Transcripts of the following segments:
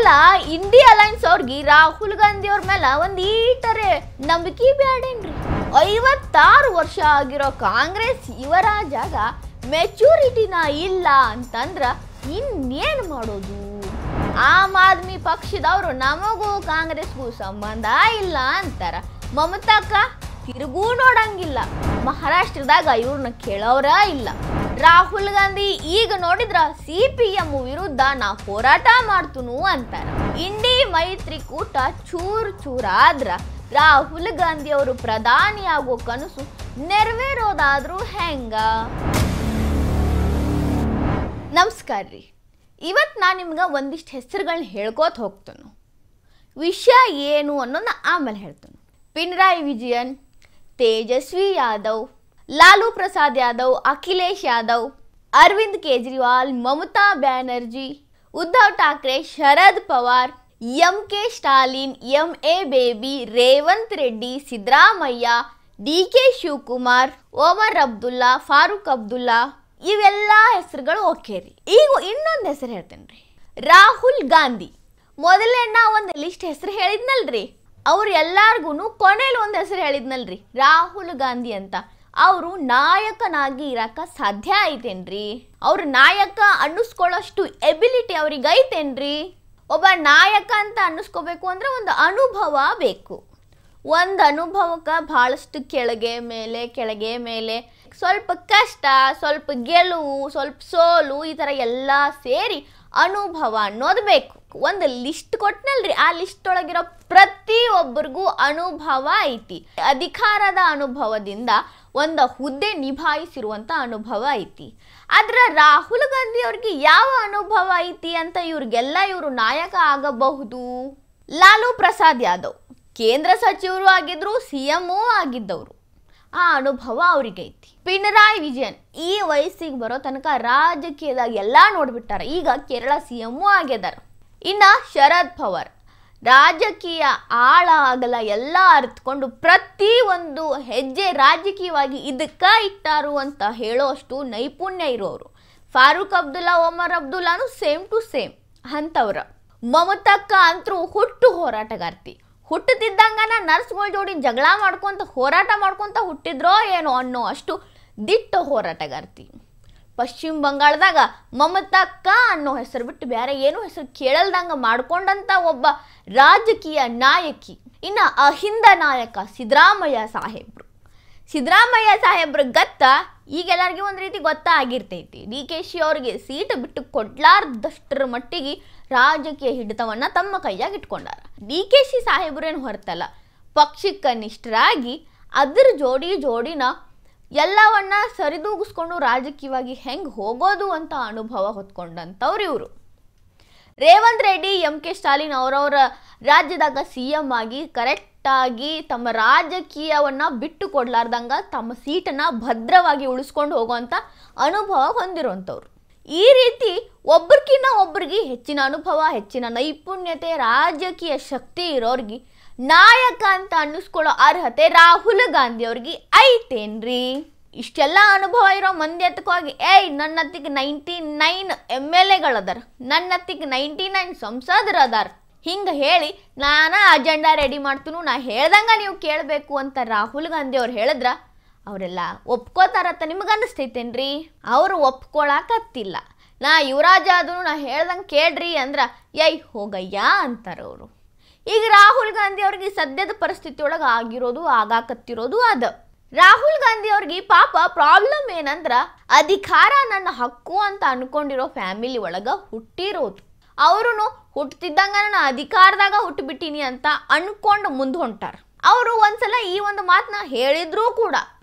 ಅಲ್ಲ India Allianz ಅವ್ರಿಗೆ ರಾಹುಲ್ ಗಾಂಧಿ ಅವ್ರ ಮೇಲೆ ಒಂದು ಈಟರೆ ನಂಬಿಕೆ ಬೇಡೇನ್ರಿ? 56 ವರ್ಷ ಆಗಿರೋ ಕಾಂಗ್ರೆಸ್ ಯುವರಾಜಾಗ ಮೆಚೂರಿಟಿನ ಇಲ್ಲ ಅಂತಂದ್ರ ಇನ್ನೇನು ಮಾಡೋದು? ಆಮ್ ಆದ್ಮಿ ಪಕ್ಷದವರು ನಮಗೂ ಕಾಂಗ್ರೆಸ್ಗೂ ಸಂಬಂಧ ಇಲ್ಲ ಅಂತಾರ. ಮಮತಾಕ ತಿರುಗೂ ನೋಡಂಗಿಲ್ಲ. ಮಹಾರಾಷ್ಟ್ರದಾಗ ಇವ್ರನ್ನ ಕೇಳೋರ ಇಲ್ಲ. ರಾಹುಲ್ ಗಾಂಧಿ ಈಗ ನೋಡಿದ್ರ CPM ವಿರುದ್ಧ ನಾ ಹೋರಾಟ ಮಾಡ್ತುನು ಅಂತಾರ. ಇಂಡಿ ಮೈತ್ರಿಕೂಟ ಚೂರ್ ಆದ್ರ ರಾಹುಲ್ ಗಾಂಧಿ ಅವರು ಪ್ರಧಾನಿ ಆಗೋ ಕನಸು ನೆರವೇರೋದಾದ್ರೂ ಹೆಂಗ? ನಮಸ್ಕಾರ ರೀ. ಇವತ್ತು ನಾನು ನಿಮ್ಗೆ ಒಂದಿಷ್ಟು ಹೆಸರುಗಳನ್ನ ಹೇಳ್ಕೋತ ಹೋಗ್ತಾನು. ವಿಷಯ ಏನು ಅನ್ನೋದನ್ನ ಆಮೇಲೆ ಹೇಳ್ತಾನು. Pinarayi Vijayan, Tejashwi Yadav, Lalu Prasad Yadav, Akhilesh Yadav, Arvind Kejriwal, Mamata Banerjee, Uddhav Thackeray, Sharad Pawar, MK Stalin, MA Baby, Revanth Reddy, Siddaramaiah, DK Shivakumar, Omar Abdullah, Farooq Abdullah, ಇವೆಲ್ಲ ಹೆಸರುಗಳು ಓಕೆ ರೀ. ಈಗ ಇನ್ನೊಂದು ಹೆಸರು ಹೇಳ್ತೇನೆ ರೀ, ರಾಹುಲ್ ಗಾಂಧಿ. ಮೊದಲೇ ನಾ ಒಂದು ಲಿಸ್ಟ್ ಹೆಸರು ಹೇಳಿದ್ನಲ್ರಿ, ಅವ್ರು ಎಲ್ಲಾರ್ಗು ಕೊನೆಯಲ್ಲಿ ಒಂದು ಹೆಸರು ಹೇಳಿದ್ನಲ್ರಿ ರಾಹುಲ್ ಗಾಂಧಿ ಅಂತ. ಅವರು ನಾಯಕನಾಗಿ ಇರಕ ಸಾಧ್ಯ ಐತೇನ್ರಿ? ಅವ್ರ ನಾಯಕ ಅನ್ನಿಸ್ಕೊಳ್ಳೋಷ್ಟು ಎಬಿಲಿಟಿ ಅವ್ರಿಗೆ ಐತೇನ್ರಿ? ಒಬ್ಬ ನಾಯಕ ಅಂತ ಅನ್ನಿಸ್ಕೋಬೇಕು ಅಂದ್ರೆ ಒಂದು ಅನುಭವ ಬೇಕು. ಒಂದು ಅನುಭವಕ್ಕೆ ಭಾಳಷ್ಟು ಕೆಳಗೆ ಮೇಲೆ ಸ್ವಲ್ಪ ಕಷ್ಟ, ಸ್ವಲ್ಪ ಗೆಲುವು, ಸ್ವಲ್ಪ ಸೋಲು, ಈ ಥರ ಎಲ್ಲ ಸೇರಿ ಅನುಭವ ಅನ್ನೋದು ಬೇಕು. ಒಂದು ಲಿಸ್ಟ್ ಕೊಟ್ಟನಲ್ರಿ, ಆ ಲಿಸ್ಟ್ ಒಳಗಿರೋ ಪ್ರತಿಯೊಬ್ಬರಿಗೂ ಅನುಭವ ಐತಿ. ಅಧಿಕಾರದ ಅನುಭವದಿಂದ ಒಂದು ಹುದ್ದೆ ನಿಭಾಯಿಸಿರುವಂಥ ಅನುಭವ ಐತಿ. ಆದ್ರೆ ರಾಹುಲ್ ಗಾಂಧಿ ಅವ್ರಿಗೆ ಯಾವ ಅನುಭವ ಐತಿ ಅಂತ ಇವರು ನಾಯಕ ಆಗಬಹುದು? ಲಾಲೂ ಪ್ರಸಾದ್ ಯಾದವ್ ಕೇಂದ್ರ ಸಚಿವರು ಆಗಿದ್ರು, CM ಆಗಿದ್ದವರು. ಆ ಅನುಭವ ಅವ್ರಿಗೆ ಐತಿ. ಪಿನರಾಯಿ ವಿಜಯನ್ ಈ ವಯಸ್ಸಿಗೆ ಬರೋ ತನಕ ರಾಜಕೀಯದಾಗ ಎಲ್ಲ ನೋಡ್ಬಿಟ್ಟಾರ. ಈಗ ಕೇರಳ CM ಆಗ್ಯದಾರ. ಇನ್ನ ಶರದ್ ಪವಾರ್ ರಾಜಕೀಯ ಆಳ ಆಗಲ ಎಲ್ಲ ಅರ್ಥಕೊಂಡು ಪ್ರತಿ ಒಂದು ಹೆಜ್ಜೆ ರಾಜಕೀಯವಾಗಿ ಇದಕ್ಕ ಇಟ್ಟಾರು ಅಂತ ಹೇಳೋ ಅಷ್ಟು ನೈಪುಣ್ಯ ಇರೋರು. ಫಾರೂಕ್ ಅಬ್ದುಲ್ಲಾ, ಒಮರ್ ಅಬ್ದುಲ್ಲಾನು ಸೇಮ್ ಟು ಸೇಮ್ ಅಂಥವ್ರ. ಮಮತಕ್ಕ ಅಂತರೂ ಹುಟ್ಟು ಹೋರಾಟಗಾರ್ತಿ. ಹುಟ್ಟುತ್ತಿದ್ದಂಗನ ನರ್ಸ್ಗಳ ಜೋಡಿ ಜಗಳ ಮಾಡ್ಕೊಂತ ಹೋರಾಟ ಮಾಡ್ಕೊಂತ ಹುಟ್ಟಿದ್ರೋ ಏನೋ ಅನ್ನೋ ಅಷ್ಟು ದಿಟ್ಟ ಹೋರಾಟಗಾರ್ತಿ. ಪಶ್ಚಿಮ ಬಂಗಾಳದಾಗ ಮಮತಕ್ಕ ಅನ್ನೋ ಹೆಸರು ಬಿಟ್ಟು ಬೇರೆ ಏನೋ ಹೆಸರು ಕೇಳಲ್ದಂಗ ಮಾಡ್ಕೊಂಡಂತ ಒಬ್ಬ ರಾಜಕೀಯ ನಾಯಕಿ. ಇನ್ನು ಅಹಿಂದ ನಾಯಕ ಸಿದ್ದರಾಮಯ್ಯ ಸಾಹೇಬ್ರು ಗತ್ತ ಈಗೆಲ್ಲರಿಗೂ ಒಂದು ರೀತಿ ಗೊತ್ತಾಗಿರ್ತೈತಿ. DKಶಿ ಅವ್ರಿಗೆ ಸೀಟ್ ಬಿಟ್ಟು ಕೊಡ್ಲಾರ್ದಷ್ಟರ ಮಟ್ಟಿಗೆ ರಾಜಕೀಯ ಹಿಡಿತವನ್ನ ತಮ್ಮ ಕೈಯಾಗ ಇಟ್ಕೊಂಡಾರ. DKಶಿ ಸಾಹೇಬ್ರೇನು ಹೊರತಲ್ಲ, ಪಕ್ಷಕ್ಕೆ ನಿಷ್ಠರಾಗಿ ಅದ್ರ ಜೋಡಿನ ಎಲ್ಲವನ್ನ ಸರಿದೂಗಿಸ್ಕೊಂಡು ರಾಜಕೀಯವಾಗಿ ಹೆಂಗೆ ಹೋಗೋದು ಅಂತ ಅನುಭವ ಹೊತ್ಕೊಂಡಂಥವ್ರು ಇವರು. ರೇವಂತ್ ರೆಡ್ಡಿ, MK ಸ್ಟಾಲಿನ್ ಅವರವರ ರಾಜ್ಯದಾಗ CM ಆಗಿ ಕರೆಕ್ಟಾಗಿ ತಮ್ಮ ರಾಜಕೀಯವನ್ನ ಬಿಟ್ಟು ಕೊಡ್ಲಾರ್ದಂಗ ತಮ್ಮ ಸೀಟನ್ನ ಭದ್ರವಾಗಿ ಉಳಿಸ್ಕೊಂಡು ಹೋಗುವಂಥ ಅನುಭವ ಹೊಂದಿರುವಂಥವ್ರು. ಈ ರೀತಿ ಒಬ್ರಿಗಿನ್ನ ಒಬ್ರಿಗೆ ಹೆಚ್ಚಿನ ಅನುಭವ, ಹೆಚ್ಚಿನ ನೈಪುಣ್ಯತೆ, ರಾಜಕೀಯ ಶಕ್ತಿ ಇರೋರ್ಗಿ ನಾಯಕ ಅಂತ ಅನ್ನಿಸ್ಕೊಳ್ಳೋ ಅರ್ಹತೆ ರಾಹುಲ್ ಗಾಂಧಿ ಅವ್ರಿಗೆ ಐತೇನ್ರಿ? ಇಷ್ಟೆಲ್ಲ ಅನುಭವ ಇರೋ ಮಂದಿ ಎತ್ತಕ್ಕೋಗಿ ನನ್ನ ಹತ್ತಿಗೆ 99 MLAಗಳದಾರ, ನನ್ನ ಹತ್ತಿಗೆ 99 ಸಂಸದರದಾರ ಹಿಂಗೆ ಹೇಳಿ ನಾನು ಅಜೆಂಡಾ ರೆಡಿ ಮಾಡ್ತೀನಿ, ನಾ ಹೇಳ್ದಂಗ ನೀವು ಕೇಳಬೇಕು ಅಂತ ರಾಹುಲ್ ಗಾಂಧಿ ಅವ್ರು ಹೇಳಿದ್ರ ಅವರೆಲ್ಲ ಒಪ್ಕೋತಾರತ್ತ ನಿಮ್ಗೆ ಅನ್ನಿಸ್ತೈತೇನ್ರಿ? ಅವರು ಒಪ್ಕೊಳಕತ್ತಿಲ್ಲ. ನಾ ಯುವರಾಜ ಆದ್ರೂ ನಾ ಹೇಳ್ದಂಗೆ ಕೇಳ್ರಿ ಅಂದ್ರ ಹೋಗಯ್ಯ ಅಂತಾರವರು. ಈಗ ರಾಹುಲ್ ಗಾಂಧಿ ಅವ್ರಿಗೆ ಸದ್ಯದ ಪರಿಸ್ಥಿತಿ ಒಳಗೆ ಆಗಾಕತ್ತಿರೋದು ಅದ. ರಾಹುಲ್ ಗಾಂಧಿ ಅವ್ರಿಗೆ ಪಾಪ ಪ್ರಾಬ್ಲಮ್ ಏನಂದ್ರ ಅಧಿಕಾರ ನನ್ನ ಹಕ್ಕು ಅಂತ ಅನ್ಕೊಂಡಿರೋ ಫ್ಯಾಮಿಲಿ ಒಳಗ ಹುಟ್ಟಿರೋದು. ಅವರು ಹುಟ್ಟತಿದ್ದಂಗ ನಾನು ಅಧಿಕಾರದಾಗ ಹುಟ್ಟುಬಿಟ್ಟಿನಿ ಅಂತ ಅನ್ಕೊಂಡು ಮುಂದೆ ಹೊಂಟಾರ. ಅವರು ಒಂದ್ಸಲ ಈ ಒಂದು ಮಾತನ್ನ ಹೇಳಿದ್ರು ಕೂಡ,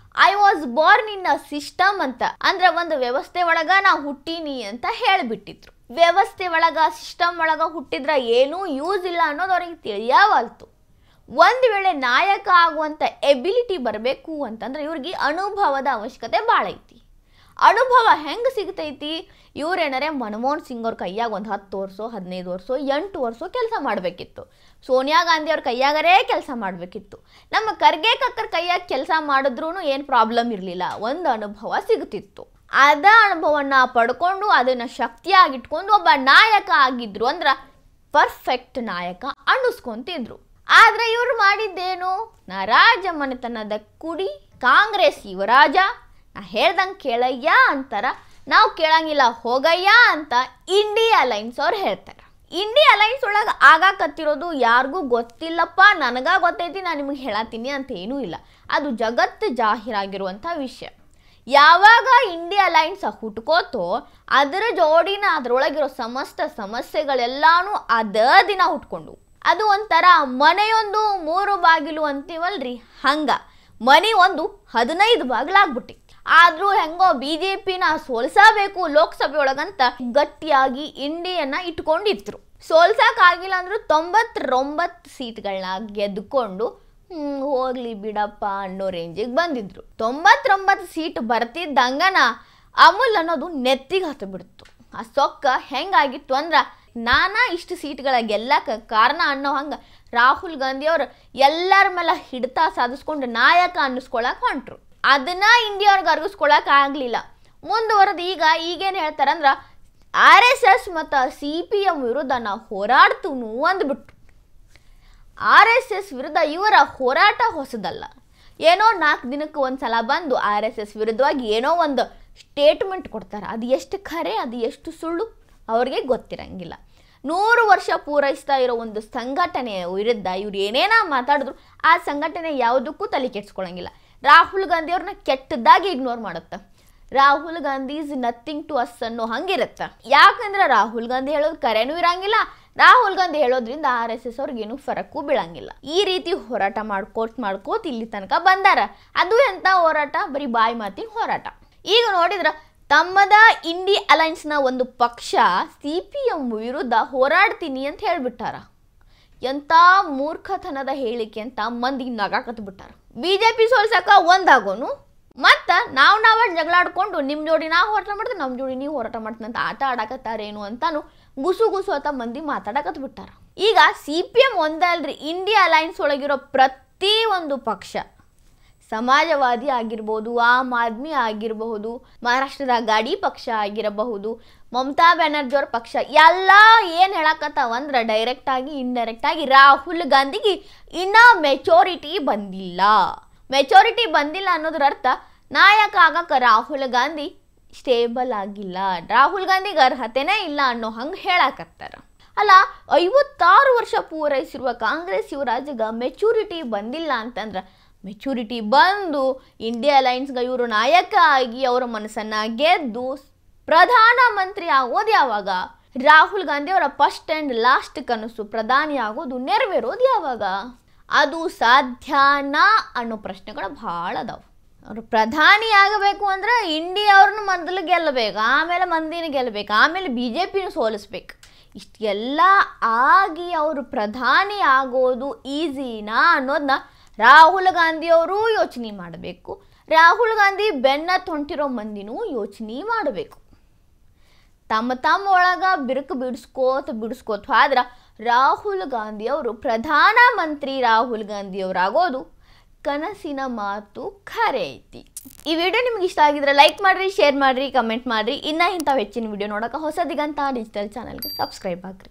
I was born in a system ಅಂತ, ಅಂದ್ರೆ ಒಂದು ವ್ಯವಸ್ಥೆ ಒಳಗ ನಾ ಹುಟ್ಟೀನಿ ಅಂತ ಹೇಳಿಬಿಟ್ಟಿದ್ರು. ವ್ಯವಸ್ಥೆ ಒಳಗ ಸಿಸ್ಟಮ್ ಒಳಗ ಹುಟ್ಟಿದ್ರ ಏನೂ ಯೂಸ್ ಇಲ್ಲ ಅನ್ನೋದು ಅವ್ರಿಗೆ ತಿಳಿಯವಾಲ್ತು. ಒಂದು ವೇಳೆ ನಾಯಕ ಆಗುವಂಥ ಎಬಿಲಿಟಿ ಬರಬೇಕು ಅಂತಂದ್ರೆ ಇವ್ರಿಗೆ ಅನುಭವದ ಅವಶ್ಯಕತೆ ಭಾಳ ಐತಿ. ಅನುಭವ ಹೆಂಗೆ ಸಿಗ್ತೈತಿ? ಇವ್ರೇನಾರೆ ಮನಮೋಹನ್ ಸಿಂಗ್ ಅವ್ರ ಕೈಯಾಗ ಒಂದು 10 ವರ್ಷ 15 ವರ್ಷ 8 ವರ್ಷ ಕೆಲಸ ಮಾಡಬೇಕಿತ್ತು. ಸೋನಿಯಾ ಗಾಂಧಿ ಅವ್ರ ಕೈಯಾಗರೇ ಕೆಲಸ ಮಾಡಬೇಕಿತ್ತು. ನಮ್ಮ ಖರ್ಗೆ ಕಕ್ಕರ ಕೈಯಾಗ ಕೆಲಸ ಮಾಡಿದ್ರೂ ಏನು ಪ್ರಾಬ್ಲಮ್ ಇರಲಿಲ್ಲ, ಒಂದು ಅನುಭವ ಸಿಗುತ್ತಿತ್ತು. ಅದ ಅನುಭವನ ಪಡ್ಕೊಂಡು ಅದನ್ನು ಶಕ್ತಿಯಾಗಿಟ್ಕೊಂಡು ಒಬ್ಬ ನಾಯಕ ಆಗಿದ್ರು ಅಂದ್ರೆ ಪರ್ಫೆಕ್ಟ್ ನಾಯಕ ಅನ್ನಿಸ್ಕೊಂತಿದ್ರು. ಆದ್ರೆ ಇವ್ರು ಮಾಡಿದ್ದೇನು? ನಾ ರಾಜ ಮನೆತನದ ಕುಡಿ, ಕಾಂಗ್ರೆಸ್ ಯುವರಾಜ, ನಾ ಹೇಳ್ದಂಗೆ ಕೇಳಯ್ಯ ಅಂತಾರ, ನಾವು ಕೇಳಂಗಿಲ್ಲ ಹೋಗಯ್ಯ ಅಂತ ಇಂಡಿಯಾ ಅಲೈನ್ಸ್ ಅವ್ರು ಹೇಳ್ತಾರೆ. ಇಂಡಿಯಾ ಅಲೈನ್ಸ್ ಒಳಗೆ ಆಗಾಕತ್ತಿರೋದು ಯಾರಿಗೂ ಗೊತ್ತಿಲ್ಲಪ್ಪ, ನನಗ ಗೊತ್ತೈತಿ, ನಾನು ನಿಮಗೆ ಹೇಳತ್ತೀನಿ ಅಂತ ಏನೂ ಇಲ್ಲ. ಅದು ಜಗತ್ತು ಜಾಹೀರಾಗಿರುವಂಥ ವಿಷಯ. ಯಾವಾಗ ಇಂಡಿಯಾ ಅಲೈನ್ಸ್ ಹುಟ್ಕೋತೋ ಅದರ ಜೋಡಿನ ಅದರೊಳಗಿರೋ ಸಮಸ್ತ ಸಮಸ್ಯೆಗಳೆಲ್ಲಾನು ಅದೇ ದಿನ ಹುಟ್ಕೊಂಡು, ಅದು ಒಂಥರ ಮನೆಯೊಂದು 3 ಬಾಗಿಲು ಅಂತೀವಲ್ರಿ, ಹಂಗ ಮನೆ ಒಂದು 15 ಬಾಗಿಲಾಗ್ಬಿಟ್ಟಿ. ಆದ್ರೂ ಹೆಂಗೋ BJPನ ಸೋಲ್ಸಬೇಕು ಲೋಕಸಭೆ ಒಳಗಂತ ಗಟ್ಟಿಯಾಗಿ ಇಂಡಿಯನ್ನ ಇಟ್ಕೊಂಡಿದ್ರು. ಸೋಲ್ಸಕ್ಕಾಗಿಲ್ಲ ಅಂದ್ರೂ 99 ಸೀಟ್ಗಳನ್ನ ಗೆದ್ದುಕೊಂಡು ಹೋಗ್ಲಿ ಬಿಡಪ್ಪ ಅನ್ನೋ ರೇಂಜಿಗೆ ಬಂದಿದ್ರು. 99 ಸೀಟ್ ಬರ್ತಿದ್ದಂಗನ ಅಮೂಲ್ ಅನ್ನೋದು ನೆತ್ತಿಗೆ ಹತ್ತು ಬಿಡ್ತು. ಆ ಸೊಕ್ಕ ಹೆಂಗಾಗಿತ್ತು ಅಂದ್ರೆ, ನಾನಾ ಇಷ್ಟು ಸೀಟ್ಗಳ ಗೆಲ್ಲಕ್ಕೆ ಕಾರಣ ಅನ್ನೋ ಹಂಗೆ ರಾಹುಲ್ ಗಾಂಧಿ ಅವರು ಎಲ್ಲರ ಮೇಲೆ ಹಿಡಿತ ಸಾಧಿಸ್ಕೊಂಡು ನಾಯಕ ಅನ್ನಿಸ್ಕೊಳಕ್ ಹೊಂಟ್ರು. ಅದನ್ನ ಇಂಡಿಯಾವ್ರಿಗೆ ಅರ್ಗಿಸ್ಕೊಳಕ್ ಆಗ್ಲಿಲ್ಲ. ಮುಂದುವರೆದು ಈಗೇನು ಹೇಳ್ತಾರಂದ್ರೆ, RSS ಮತ್ತು CPM ವಿರುದ್ಧ ನಾವು ಹೋರಾಡ್ತೀವಿ ಅಂದ್ಬಿಟ್ರು. RSS ವಿರುದ್ಧ ಇವರ ಹೋರಾಟ ಹೊಸದಲ್ಲ. ಏನೋ 4 ದಿನಕ್ಕೆ ಒಂದ್ಸಲ ಬಂದು RSS ವಿರುದ್ಧವಾಗಿ ಏನೋ ಒಂದು ಸ್ಟೇಟ್ಮೆಂಟ್ ಕೊಡ್ತಾರೆ. ಅದು ಎಷ್ಟು ಖರೆ, ಅದು ಎಷ್ಟು ಸುಳ್ಳು ಅವ್ರಿಗೆ ಗೊತ್ತಿರಂಗಿಲ್ಲ. 100 ವರ್ಷ ಪೂರೈಸ್ತಾ ಇರೋ ಒಂದು ಸಂಘಟನೆಯ ವಿರುದ್ಧ ಇವ್ರು ಏನೇನ ಮಾತಾಡಿದ್ರು ಆ ಸಂಘಟನೆ ಯಾವುದಕ್ಕೂ ತಲೆ ಕೆಡ್ಸ್ಕೊಳಂಗಿಲ್ಲ. ರಾಹುಲ್ ಗಾಂಧಿ ಅವ್ರನ್ನ ಕೆಟ್ಟದಾಗಿ ಇಗ್ನೋರ್ ಮಾಡುತ್ತೆ. Rahul Gandhi is nothing to us ಅನ್ನೋ ಹಂಗಿರುತ್ತೆ. ಯಾಕಂದ್ರೆ ರಾಹುಲ್ ಗಾಂಧಿ ಹೇಳೋದು ಕರೆನೂ ಇರಂಗಿಲ್ಲ, ರಾಹುಲ್ ಗಾಂಧಿ ಹೇಳೋದ್ರಿಂದ RSS ಅವ್ರಿಗೇನು ಫರಕ್ಕೂ ಬೀಳಂಗಿಲ್ಲ. ಈ ರೀತಿ ಹೋರಾಟ ಮಾಡ್ಕೋತ ಇಲ್ಲಿ ತನಕ ಬಂದಾರ. ಅದು ಎಂಥ ಹೋರಾಟ? ಬರೀ ಬಾಯಿ ಮಾತಿನ ಹೋರಾಟ. ಈಗ ನೋಡಿದ್ರ ತಮ್ಮದ ಇಂಡಿಯಾ ಅಲೈನ್ಸ್ನ ಒಂದು ಪಕ್ಷ CPM ವಿರುದ್ಧ ಹೋರಾಡ್ತೀನಿ ಅಂತ ಹೇಳ್ಬಿಟ್ಟಾರ. ಎಂಥ ಮೂರ್ಖತನದ ಹೇಳಿಕೆ ಅಂತ ಮಂದಿ ನಗಾಕತ್ ಬಿಟ್ಟಾರ. BJP ಸೋಲ್ಸಕ ಒಂದಾಗೋನು ಮತ್ತು ನಾವ ಜಗಳಾಡ್ಕೊಂಡು ನಿಮ್ಮ ಜೋಡಿ ನಾವು ಹೋರಾಟ ಮಾಡ್ತೀವಿ, ನಮ್ಮ ಜೋಡಿ ನೀವು ಹೋರಾಟ ಮಾಡ್ತೀನಿ ಅಂತ ಆಟ ಆಡಕತ್ತಾರೇನು ಅಂತಾನು ಗುಸು ಅಂತ ಮಂದಿ ಮಾತಾಡಕತ್ ಬಿಟ್ಟಾರ. ಈಗ CPM ಒಂದಲ್ರಿ, ಇಂಡಿಯಾ ಅಲೈನ್ಸ್ ಒಳಗಿರೋ ಪ್ರತಿ ಒಂದು ಪಕ್ಷ, ಸಮಾಜವಾದಿ ಆಗಿರ್ಬೋದು, ಆಮ್ ಆದ್ಮಿ ಆಗಿರಬಹುದು, ಮಹಾರಾಷ್ಟ್ರದ ಗಾಡಿ ಪಕ್ಷ ಆಗಿರಬಹುದು, ಮಮತಾ ಬ್ಯಾನರ್ಜಿ ಅವ್ರ ಪಕ್ಷ, ಎಲ್ಲ ಏನು ಹೇಳಕತ್ತಾವಂದ್ರೆ ಡೈರೆಕ್ಟ್ ಆಗಿ ಇಂಡೈರೆಕ್ಟ್ ಆಗಿ ರಾಹುಲ್ ಗಾಂಧಿಗೆ ಇನ್ನೂ ಮೆಚೋರಿಟಿ ಬಂದಿಲ್ಲ ಅನ್ನೋದ್ರ ಅರ್ಥ ನಾಯಕ ಆಗಕ್ಕೆ ರಾಹುಲ್ ಗಾಂಧಿ ಸ್ಟೇಬಲ್ ಆಗಿಲ್ಲ, ರಾಹುಲ್ ಗಾಂಧಿಗೆ ಅರ್ಹತೆನೇ ಇಲ್ಲ ಅನ್ನೋ ಹಂಗೆ ಹೇಳಕತ್ತಾರ. ಅಲ್ಲ, 56 ವರ್ಷ ಪೂರೈಸಿರುವ ಕಾಂಗ್ರೆಸ್ ಯುವರಾಜಗ ಮೆಚೂರಿಟಿ ಬಂದಿಲ್ಲ ಅಂತಂದ್ರೆ, ಮೆಚೂರಿಟಿ ಬಂದು ಇಂಡಿಯಾ ಅಲೈನ್ಸ್ಗೆ ಇವರು ನಾಯಕ ಆಗಿ ಅವರ ಮನಸ್ಸನ್ನು ಗೆದ್ದು ಪ್ರಧಾನಮಂತ್ರಿ ಆಗೋದು ಯಾವಾಗ? ರಾಹುಲ್ ಗಾಂಧಿ ಅವರ ಫಸ್ಟ್ ಆ್ಯಂಡ್ ಲಾಸ್ಟ್ ಕನಸು ಪ್ರಧಾನಿ ಆಗೋದು ನೆರವೇರೋದು ಯಾವಾಗ? ಅದು ಸಾಧ್ಯನಾ ಅನ್ನೋ ಪ್ರಶ್ನೆಗಳು ಭಾಳ ಅದಾವೆ. ಅವರು ಪ್ರಧಾನಿ ಆಗಬೇಕು ಅಂದ್ರೆ ಇಂಡಿಯಾ ಅವ್ರನ್ನ ಮೊದಲು ಗೆಲ್ಲಬೇಕು, ಆಮೇಲೆ ಮಂದಿನ ಗೆಲ್ಲಬೇಕು, ಆಮೇಲೆ BJPನ ಸೋಲಿಸ್ಬೇಕು. ಇಷ್ಟೆಲ್ಲ ಆಗಿ ಅವರು ಪ್ರಧಾನಿ ಆಗೋದು ಈಸಿನಾ ಅನ್ನೋದನ್ನ ರಾಹುಲ್ ಗಾಂಧಿಯವರು ಯೋಚನೆ ಮಾಡಬೇಕು. ರಾಹುಲ್ ಗಾಂಧಿ ಬೆನ್ನ ಹೊಂಟಿರೋ ಮಂದಿನೂ ಯೋಚನೆ ಮಾಡಬೇಕು. ತಮ್ಮ ಒಳಗೆ ಬಿರುಕು ಬಿಡಿಸ್ಕೋತ ಆದ್ರೆ ರಾಹುಲ್ ಗಾಂಧಿಯವರು ಪ್ರಧಾನಮಂತ್ರಿ ರಾಹುಲ್ ಗಾಂಧಿಯವರಾಗೋದು ಕನಸಿನ ಮಾತು ಖರೆ ಐತಿ. ಈ ವಿಡಿಯೋ ನಿಮ್ಗೆ ಇಷ್ಟ ಆಗಿದ್ರೆ ಲೈಕ್ ಮಾಡಿರಿ, ಶೇರ್ ಮಾಡಿರಿ, ಕಮೆಂಟ್ ಮಾಡಿರಿ. ಇನ್ನೂ ಇಂಥ ಹೆಚ್ಚಿನ ವಿಡಿಯೋ ನೋಡೋಕೆ ಹೊಸ ದಿಗಂತ ಡಿಜಿಟಲ್ ಚಾನಲ್ಗೆ ಸಬ್ಸ್ಕ್ರೈಬ್ ಆಗ್ರಿ.